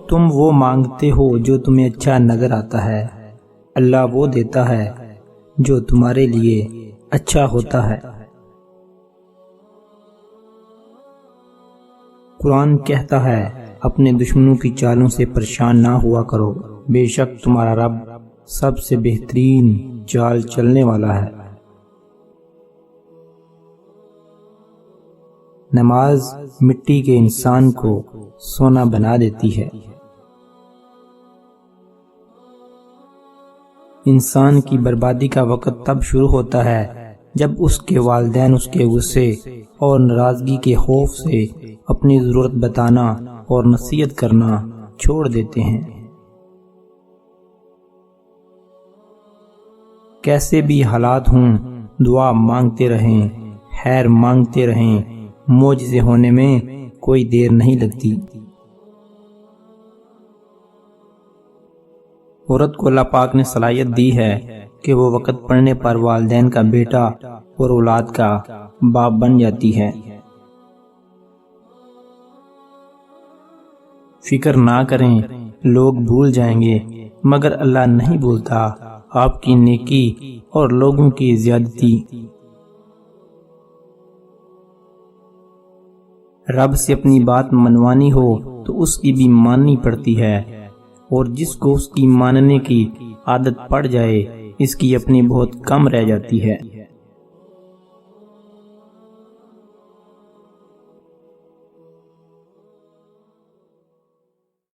تم وہ مانگتے ہو جو تمہیں اچھا نظر آتا ہے، اللہ وہ دیتا ہے جو تمہارے لیے اچھا ہوتا ہے۔ قرآن کہتا ہے اپنے دشمنوں کی چالوں سے پریشان نہ ہوا کرو، بے شک تمہارا رب سب سے بہترین چال چلنے والا ہے۔ نماز مٹی کے انسان کو سونا بنا دیتی ہے۔ انسان کی بربادی کا وقت تب شروع ہوتا ہے جب اس کے والدین اس کے غصے اور ناراضگی کے خوف سے اپنی ضرورت بتانا اور نصیحت کرنا چھوڑ دیتے ہیں۔ کیسے بھی حالات ہوں، دعا مانگتے رہیں، خیر مانگتے رہیں، معجزے ہونے میں کوئی دیر نہیں لگتی۔ عورت کو اللہ پاک نے صلاحیت دی ہے کہ وہ وقت پڑنے پر والدین کا بیٹا اور اولاد کا باپ بن جاتی ہے۔ فکر نہ کریں، لوگ بھول جائیں گے مگر اللہ نہیں بھولتا آپ کی نیکی اور لوگوں کی زیادتی۔ رب سے اپنی بات منوانی ہو تو اس کی بھی ماننی پڑتی ہے، اور جس کو اس کی ماننے کی عادت پڑ جائے اس کی اپنی بہت کم رہ جاتی ہے۔